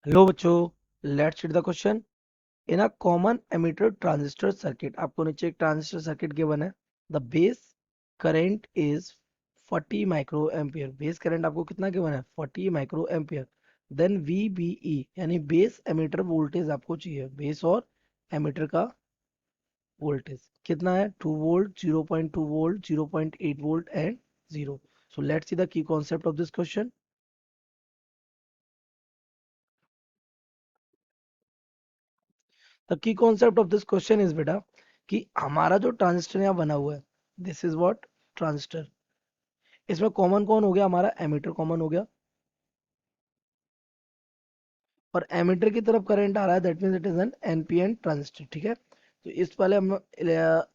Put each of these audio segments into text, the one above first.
Hello बच्चों, let's read the question. In a common emitter transistor circuit, आपको नीचे एक ट्रांजिस्टर सर्किट गिवन है। The base current is 40 micro ampere. Base current आपको कितना given है? 40 माइक्रो एम्पियर। देन VBE यानी बेस एमिटर वोल्टेज आपको चाहिए। बेस और एमिटर का वोल्टेज कितना है? 2 volt, 0.2 volt, 0.8 volt and 0। So let's see the key concept of this question. The key concept of this question is बेटा कि हमारा जो ट्रांजिस्टर यहाँ बना हुआ है, दिस इज व्हाट ट्रांजिस्टर। इसमें कॉमन कौन हो गया? हमारा एमीटर कॉमन हो गया, और एमीटर की तरफ करंट आ रहा है, that means it is an NPN transistor. ठीक है, तो इस पहले हम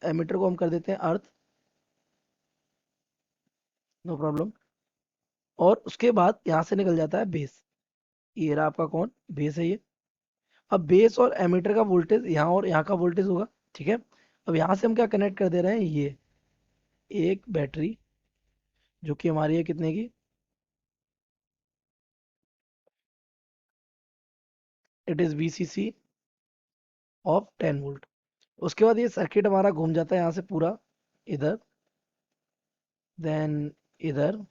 एमीटर को हम कर देते हैं अर्थ, नो प्रॉब्लम। और उसके बाद यहाँ से निकल जाता है बेस। ये रहा आपका कौन? बेस है ये। अब बेस और एमीटर का वोल्टेज यहाँ और यहाँ का वोल्टेज होगा। ठीक है, अब यहाँ से हम क्या कनेक्ट कर दे रहे हैं? ये एक बैटरी जो कि हमारी है कितने की? It is VCC of 10 volt. उसके बाद ये सर्किट हमारा घूम जाता है यहाँ से पूरा इधर, देन इधर,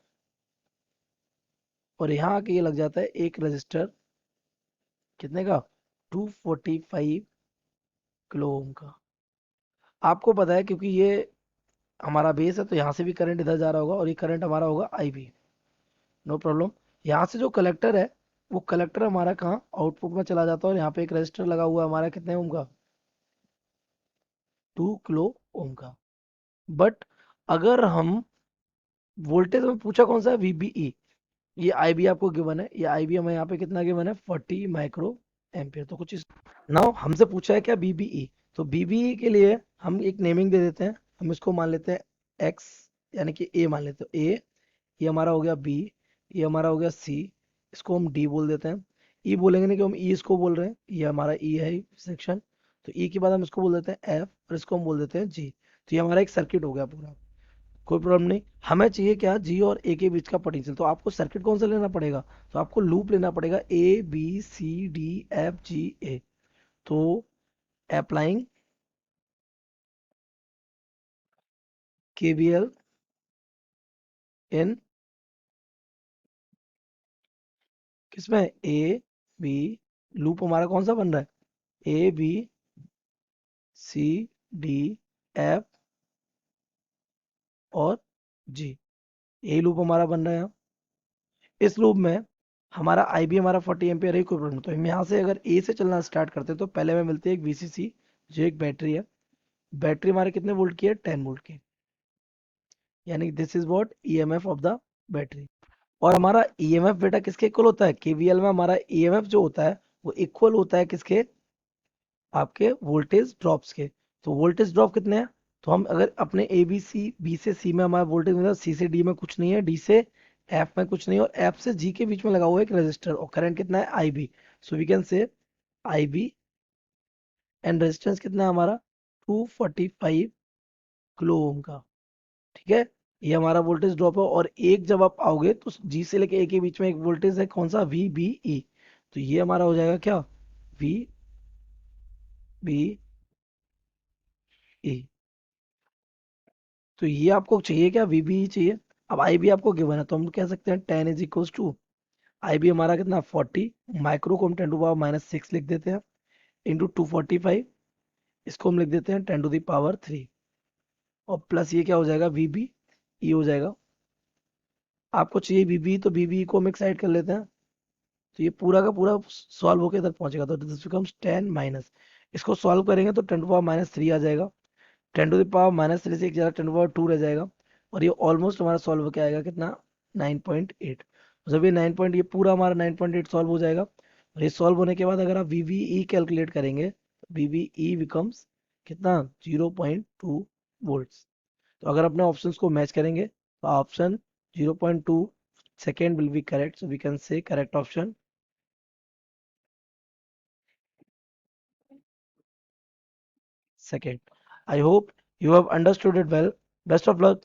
और यहाँ आके ये लग जाता है एक रजिस्टर कितने का? 245 किलो ओम का। आपको पता है क्योंकि ये हमारा बेस है तो यहाँ से भी करंट इधर जा रहा होगा, और ये करंट हमारा होगा IB, नो प्रॉब्लम। यहाँ से जो कलेक्टर है, वो कलेक्टर हमारा कहाँ? आउटपुट में चला जाता है, और यहाँ पे एक रजिस्टर लगा हुआ है हमारा कितने ओम का? 2 किलो ओम का। बट अगर हम वोल्टेज में पूछा कौन सा है? VBE। ये IB आपको गिवन है, ये IB हमें यहाँ पे कितना गिवन है? 40 माइक्रो एम्पियर। तो कुछ इस नाउ हमसे पूछा है क्या? BBE। तो BBE के लिए हम एक नेमिंग दे देते हैं। हम इसको मान लेते हैं X, यानी कि A मान लेते हैं। A, ये हमारा हो गया B, ये हमारा हो गया C, इसको हम D बोल देते हैं। E बोलेंगे नहीं कि हम E इसको बोल रहे हैं, ये हमारा E है सेक्शन। तो E के बाद हम इसको बोल देते हैं F, और इसको हम बोल देते हैं G। तो ये हमारा एक सर्किट हो गया पूरा। कोई प्रॉब्लम नहीं। हमें चाहिए क्या? जी और ए के बीच का पोटेंशियल। तो आपको सर्किट कौन सा लेना पड़ेगा? तो आपको लूप लेना पड़ेगा ABCDFGA। तो अप्लाइंग KVL इन किसमें? A B, लूप हमारा कौन सा बन रहा है? ABCDF और G। यही लूप हमारा बन रहा है यहाँ। इस लूप में हमारा IB हमारा 40 एम्पियर है, कोई प्रॉब्लम। तो हम यहाँ से अगर A से चलना स्टार्ट करते हैं तो पहले हमें मिलती है एक VCC, जो एक बैटरी है। बैटरी हमारे कितने वोल्ट की है? 10 वोल्ट की। यानी this is what EMF of the battery. और हमारा EMF बेटा किसके इक्वल होता है? KVL में हमारा EMF जो होता है वो इक्वल होता है किसके? आपके वोल्टेज ड्रॉप्स के। तो वोल्टेज ड्रॉप कितने हैं? तो हम अगर अपने ABC, B से C में हमारा वोल्टेज मिला, C से D में कुछ नहीं है, D से F में कुछ नहीं है, और F से G के बीच में लगा हुआ है एक रजिस्टर, और करंट कितना है? IB। So we can say IB and resistance कितना है हमारा? 245 किलो ओम का। ठीक है, ये हमारा वोल्टेज ड्रॉप है। और एक जब आप आओगे तो G से लेके A के बीच में एक वोल्टेज है, कौन सा? VBE। तो ये हमारा हो जाएगा क्या? VBE। तो ये आपको चाहिए क्या? VBE चाहिए। अब IB आपको गिवन है, तो हम कह सकते हैं 10 इज इक्वल टू IB हमारा कितना? 40 माइक्रो को हम 10⁻⁻6 लिख देते हैं, इंटू 245, इसको हम लिख देते हैं 10⁻3, और प्लस ये क्या हो जाएगा? VBE हो जाएगा। आपको चाहिए VBE, तो VBE को हम एक साइड कर लेते हैं। तो ये पूरा का पूरा सॉल्व होकर इधर पहुंचेगा, तो दिस बिकम्स 10 माइनस, इसको सॉल्व करेंगे तो 10⁻³ आ जाएगा। 10⁻³ से एक जगह 10⁻² रह जाएगा, और ये ऑलमोस्ट हमारा सॉल्व होकर आएगा कितना? 9.8। जब ये 9 पॉइंट, ये पूरा हमारा 9.8 सॉल्व हो जाएगा। और ये सॉल्व होने के बाद अगर आप VBE कैलकुलेट करेंगे तो VBE बिकम्स कितना? 0.2 वोल्ट्स। तो अगर अपने ऑप्शंस को मैच करेंगे तो option 0.2 second will be correct, so we can say correct option second. I hope you have understood it well. Best of luck.